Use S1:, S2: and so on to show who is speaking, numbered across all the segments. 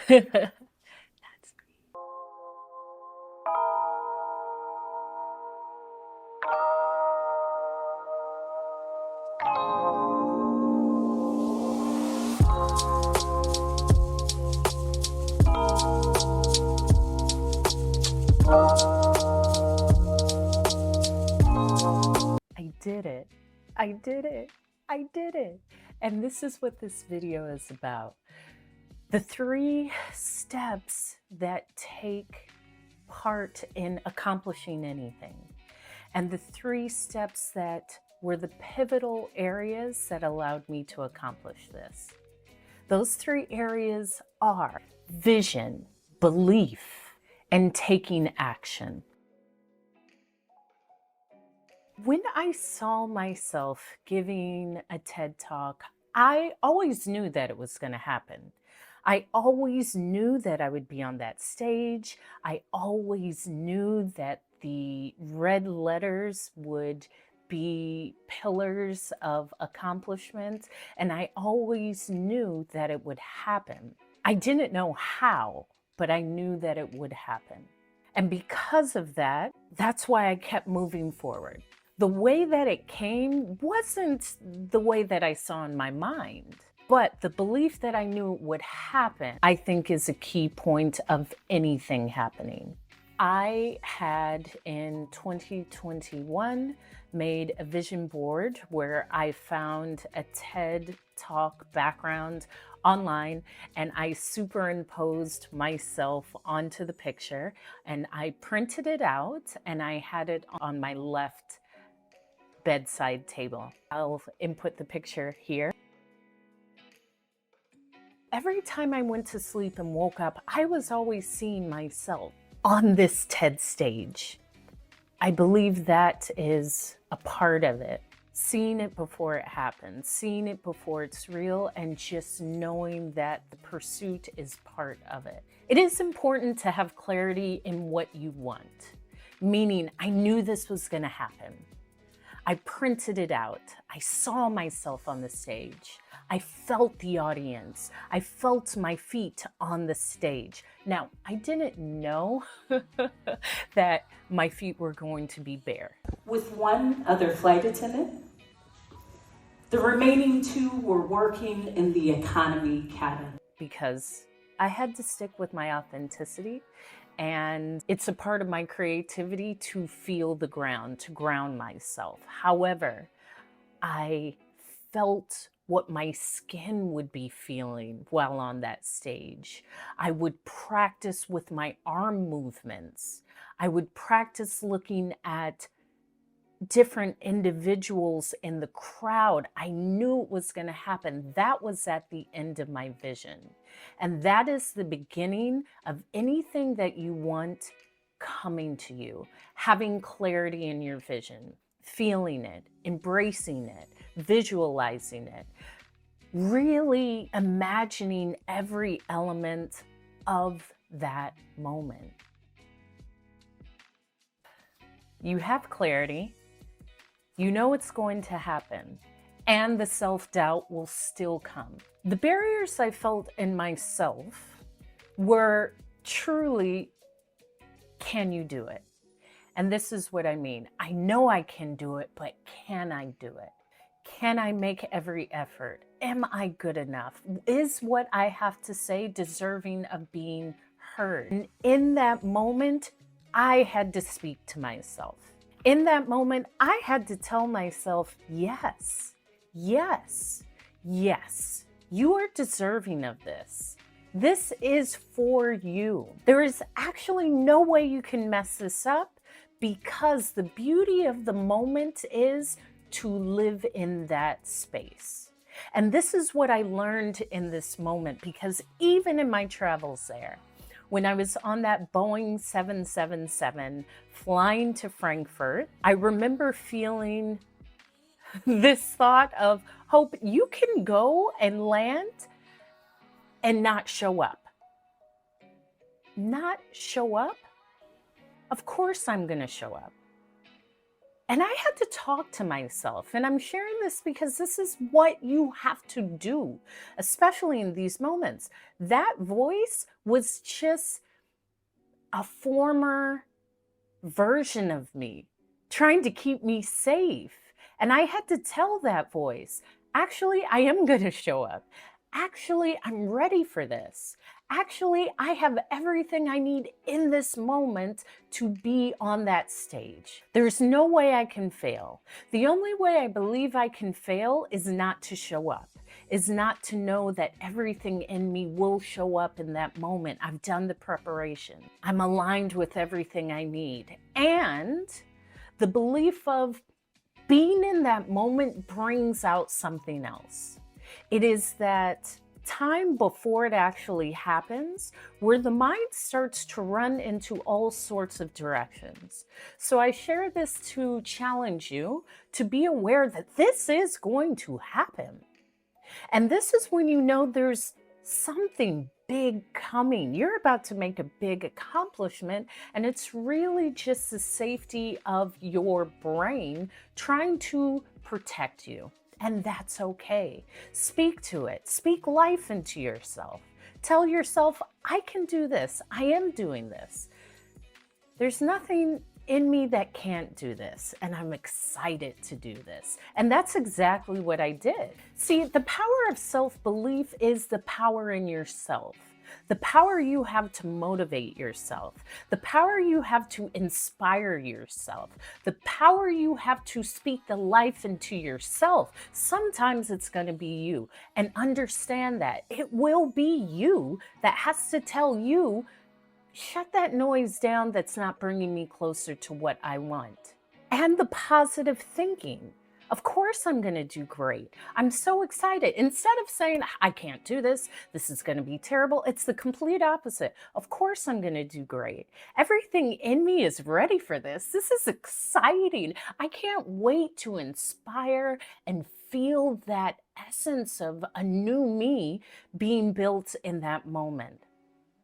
S1: That's I did it. I did it. I did it. And this is what this video is about. The 3 steps that take part in accomplishing anything. And the 3 steps that were the pivotal areas that allowed me to accomplish this. Those 3 areas are vision, belief, and taking action. When I saw myself giving a TED Talk, I always knew that it was going to happen. I always knew that I would be on that stage. I always knew that the red letters would be pillars of accomplishment, and I always knew that it would happen. I didn't know how, but I knew that it would happen. And because of that, that's why I kept moving forward. The way that it came wasn't the way that I saw in my mind, but the belief that I knew it would happen, I think, is a key point of anything happening. I had in 2021 made a vision board where I found a TED Talk background online, and I superimposed myself onto the picture, and I printed it out and I had it on my left bedside table. I'll input the picture here. Every time I went to sleep and woke up, I was always seeing myself on this TED stage. I believe that is a part of it. Seeing it before it happens, seeing it before it's real, and just knowing that the pursuit is part of it. It is important to have clarity in what you want, meaning I knew this was going to happen. I printed it out. I saw myself on the stage. I felt the audience. I felt my feet on the stage. Now, I didn't know that my feet were going to be bare. With one other flight attendant, the remaining 2 were working in the economy cabin. Because I had to stick with my authenticity, and it's a part of my creativity to feel the ground, to ground myself. However, I felt what my skin would be feeling while on that stage. I would practice with my arm movements. I would practice looking at different individuals in the crowd. I knew it was going to happen. That was at the end of my vision. And that is the beginning of anything that you want coming to you. Having clarity in your vision, feeling it, embracing it, visualizing it, really imagining every element of that moment. You have clarity. You know it's going to happen, and the self-doubt will still come. The barriers I felt in myself were truly, can you do it? And this is what I mean. I know I can do it, but can I do it? Can I make every effort? Am I good enough? Is what I have to say deserving of being heard? And in that moment, I had to speak to myself. In that moment, I had to tell myself, yes, yes, yes, you are deserving of this. This is for you. There is actually no way you can mess this up, because the beauty of the moment is to live in that space. And this is what I learned in this moment, because even in my travels there, when I was on that Boeing 777 flying to Frankfurt, I remember feeling this thought of, Hope, you can go and land and not show up. Not show up? Of course I'm going to show up. And I had to talk to myself. And I'm sharing this because this is what you have to do, especially in these moments. That voice was just a former version of me trying to keep me safe. And I had to tell that voice, actually, I am going to show up. Actually, I'm ready for this. Actually, I have everything I need in this moment to be on that stage. There's no way I can fail. The only way I believe I can fail is not to show up, is not to know that everything in me will show up in that moment. I've done the preparation. I'm aligned with everything I need. And the belief of being in that moment brings out something else. It is that time before it actually happens where the mind starts to run into all sorts of directions. So I share this to challenge you to be aware that this is going to happen. And this is when you know there's something big coming. You're about to make a big accomplishment, and it's really just the safety of your brain trying to protect you. And that's okay. Speak to it. Speak life into yourself. Tell yourself, I can do this. I am doing this. There's nothing in me that can't do this, and I'm excited to do this. And that's exactly what I did. See, the power of self-belief is the power in yourself. The power you have to motivate yourself, the power you have to inspire yourself, the power you have to speak the life into yourself. Sometimes it's going to be you, and understand that it will be you that has to tell you, shut that noise down that's not bringing me closer to what I want. And the positive thinking. Of course I'm going to do great. I'm so excited. Instead of saying, I can't do this, this is going to be terrible, it's the complete opposite. Of course I'm going to do great. Everything in me is ready for this. This is exciting. I can't wait to inspire and feel that essence of a new me being built in that moment.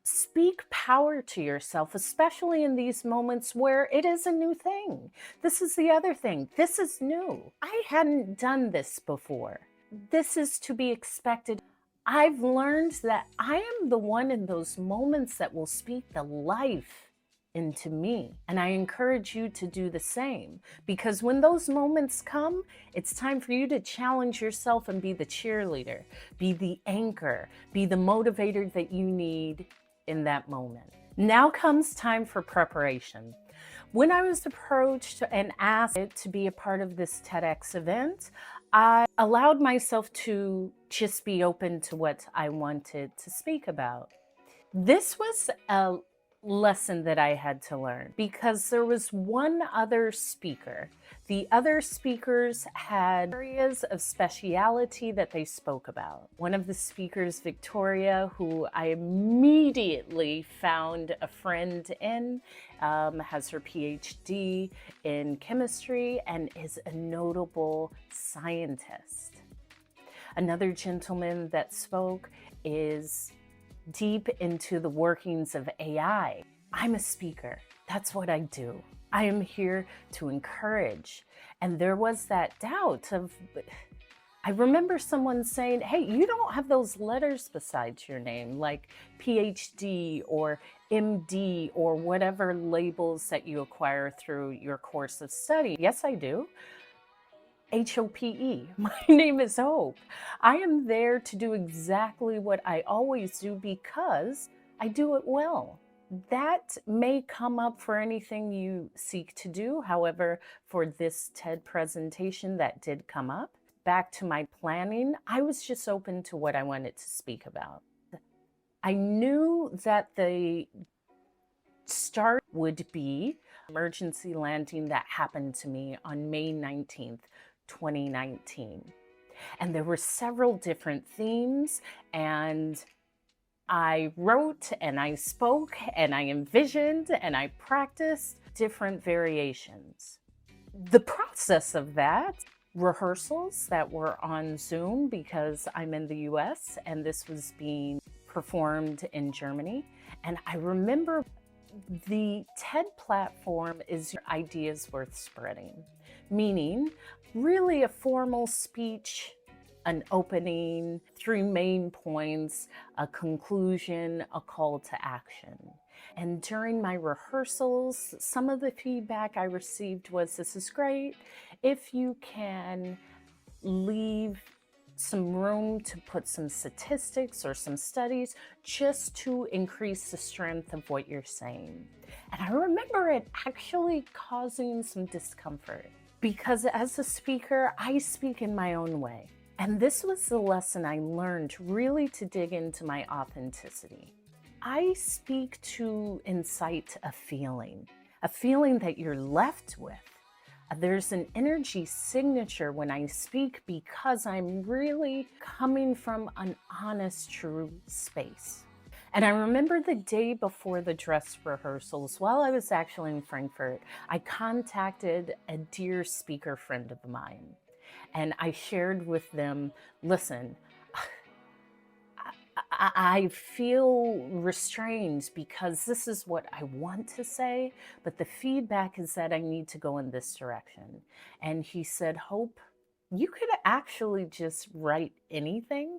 S1: Speak power to yourself, especially in these moments where it is a new thing. This is the other thing. This is new. I hadn't done this before. This is to be expected. I've learned that I am the one in those moments that will speak the life into me. And I encourage you to do the same, because when those moments come, it's time for you to challenge yourself and be the cheerleader, be the anchor, be the motivator that you need in that moment. Now comes time for preparation. When I was approached and asked to be a part of this TEDx event, I allowed myself to just be open to what I wanted to speak about. This was a lesson that I had to learn because there was one other speaker. The other speakers had areas of speciality that they spoke about. One of the speakers, Victoria, who I immediately found a friend in, has her PhD in chemistry and is a notable scientist. Another gentleman that spoke is deep into the workings of AI. I'm a speaker. That's what I do. I am here to encourage. And there was that doubt of, I remember someone saying, hey, you don't have those letters beside your name, like PhD or MD or whatever labels that you acquire through your course of study. Yes, I do. HOPE. My name is Hope. I am there to do exactly what I always do because I do it well. That may come up for anything you seek to do. However, for this TED presentation, that did come up. Back to my planning, I was just open to what I wanted to speak about. I knew that the start would be emergency landing that happened to me on May 19th, 2019. And there were several different themes, and I wrote and I spoke and I envisioned and I practiced different variations. The process of that, rehearsals that were on Zoom because I'm in the US and this was being performed in Germany. And I remember the TED platform is your ideas worth spreading. meaning really a formal speech, an opening, three main points, a conclusion, a call to action. And during my rehearsals, some of the feedback I received was, this is great. If you can leave some room to put some statistics or some studies just to increase the strength of what you're saying. And I remember it actually causing some discomfort because as a speaker, I speak in my own way. And this was the lesson I learned, really to dig into my authenticity. I speak to incite a feeling that you're left with. There's an energy signature when I speak because I'm really coming from an honest, true space. And I remember the day before the dress rehearsals, while I was actually in Frankfurt, I contacted a dear speaker friend of mine. And I shared with them, listen, I feel restrained because this is what I want to say, but the feedback is that I need to go in this direction. And he said, Hope, you could actually just write anything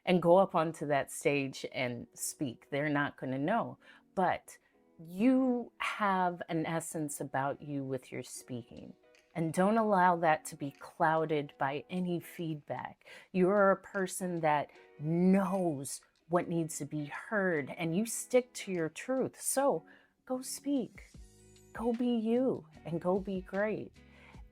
S1: and go up onto that stage and speak. They're not going to know, but you have an essence about you with your speaking. And don't allow that to be clouded by any feedback. You're a person that knows what needs to be heard and you stick to your truth. So go speak, go be you, and go be great.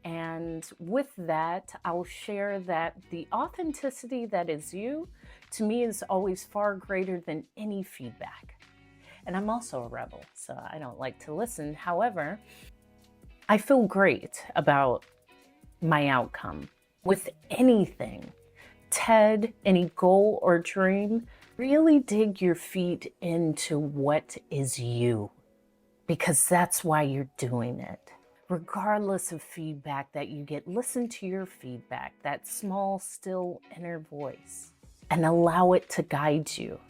S1: And with that, I'll share that the authenticity that is you, to me, is always far greater than any feedback. And I'm also a rebel, so I don't like to listen. However, I feel great about my outcome. With anything, TED, any goal or dream, really dig your feet into what is you, because that's why you're doing it. Regardless of feedback that you get, listen to your feedback, that small, still inner voice, and allow it to guide you,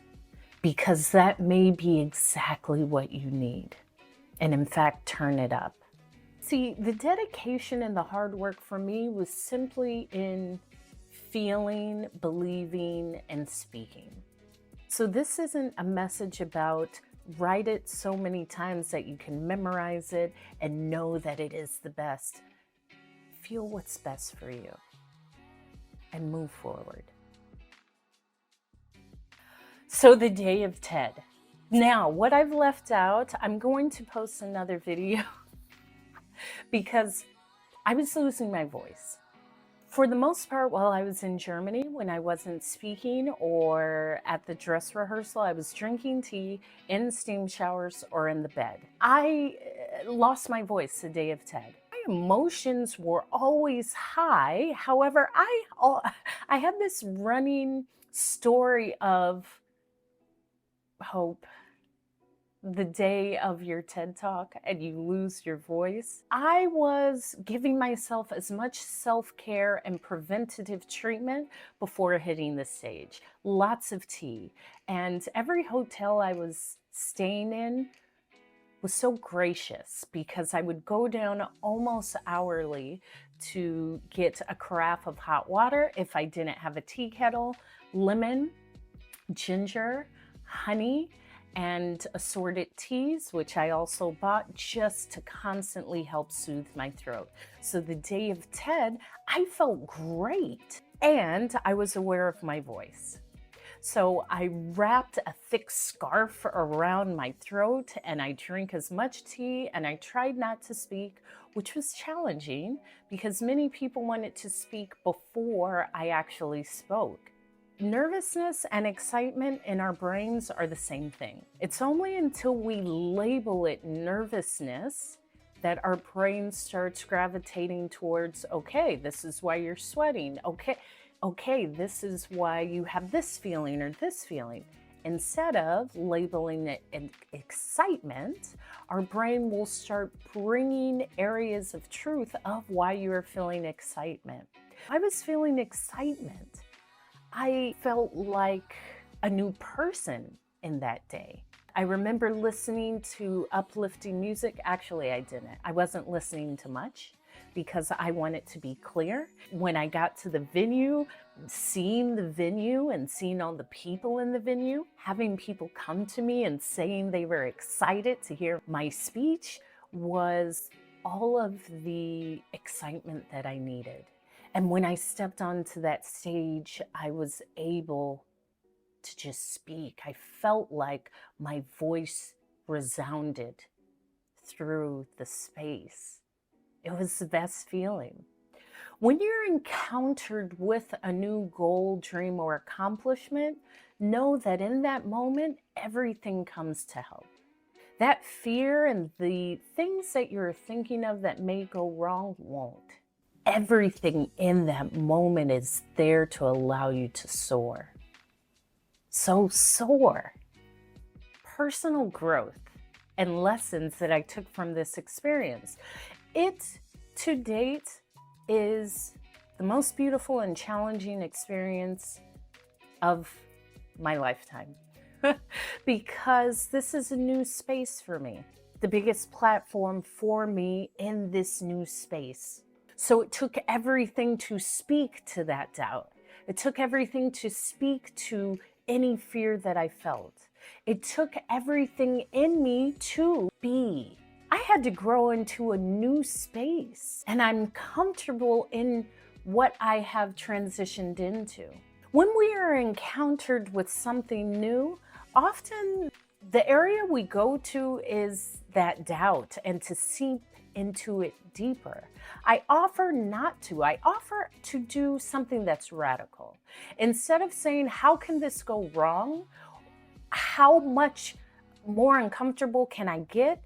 S1: because that may be exactly what you need. And in fact, turn it up. See, the dedication and the hard work for me was simply in feeling, believing, and speaking. So this isn't a message about write it so many times that you can memorize it and know that it is the best. Feel what's best for you and move forward. So the day of TED. Now, what I've left out, I'm going to post another video because I was losing my voice. For the most part, while I was in Germany, when I wasn't speaking or at the dress rehearsal, I was drinking tea, in steam showers, or in the bed. I lost my voice the day of TED. My emotions were always high. However, I had this running story of hope. The day of your TED Talk and you lose your voice, I was giving myself as much self-care and preventative treatment before hitting the stage. Lots of tea. And every hotel I was staying in was so gracious because I would go down almost hourly to get a carafe of hot water if I didn't have a tea kettle, lemon, ginger, honey, and assorted teas, which I also bought just to constantly help soothe my throat. So the day of TED, I felt great and I was aware of my voice. So I wrapped a thick scarf around my throat and I drank as much tea and I tried not to speak, which was challenging because many people wanted to speak before I actually spoke. Nervousness and excitement in our brains are the same thing. It's only until we label it nervousness that our brain starts gravitating towards, okay, this is why you're sweating. Okay, this is why you have this feeling or this feeling. Instead of labeling it an excitement, our brain will start bringing areas of truth of why you are feeling excitement. I was feeling excitement. I felt like a new person in that day. I remember listening to uplifting music. Actually, I didn't. I wasn't listening to much because I want it to be clear. When I got to the venue, seeing the venue and seeing all the people in the venue, having people come to me and saying they were excited to hear my speech was all of the excitement that I needed. And when I stepped onto that stage, I was able to just speak. I felt like my voice resounded through the space. It was the best feeling. When you're encountered with a new goal, dream, or accomplishment, know that in that moment, everything comes to help. That fear and the things that you're thinking of that may go wrong won't. Everything in that moment is there to allow you to soar. So soar. Personal growth and lessons that I took from this experience. It, to date, is the most beautiful and challenging experience of my lifetime because this is a new space for me, the biggest platform for me in this new space. So it took everything to speak to that doubt. It took everything to speak to any fear that I felt. It took everything in me to be. I had to grow into a new space, and I'm comfortable in what I have transitioned into. When we are encountered with something new, often the area we go to is that doubt and to seep into it deeper. I offer not to. I offer to do something that's radical. Instead of saying, how can this go wrong? How much more uncomfortable can I get?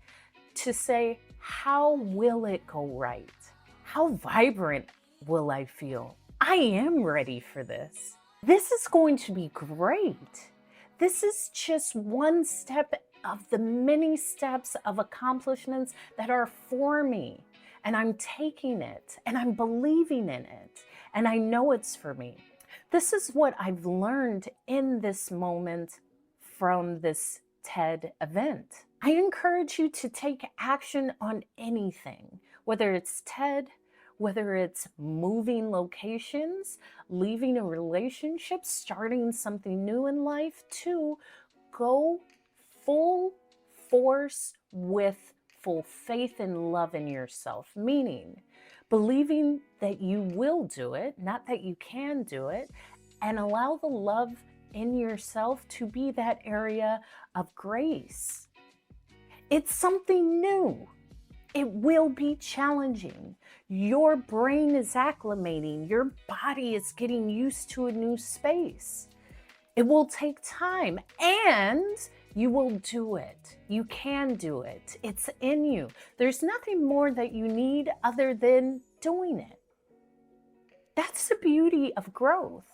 S1: To say, how will it go right? How vibrant will I feel? I am ready for this. This is going to be great. This is just one step of the many steps of accomplishments that are for me. And I'm taking it and I'm believing in it. And I know it's for me. This is what I've learned in this moment from this TED event. I encourage you to take action on anything, whether it's TED, whether it's moving locations, leaving a relationship, starting something new in life, to go full force with full faith and love in yourself, meaning believing that you will do it, not that you can do it, and allow the love in yourself to be that area of grace. It's something new. It will be challenging. Your brain is acclimating. Your body is getting used to a new space. It will take time, and you will do it. You can do it. It's in you. There's nothing more that you need other than doing it. That's the beauty of growth.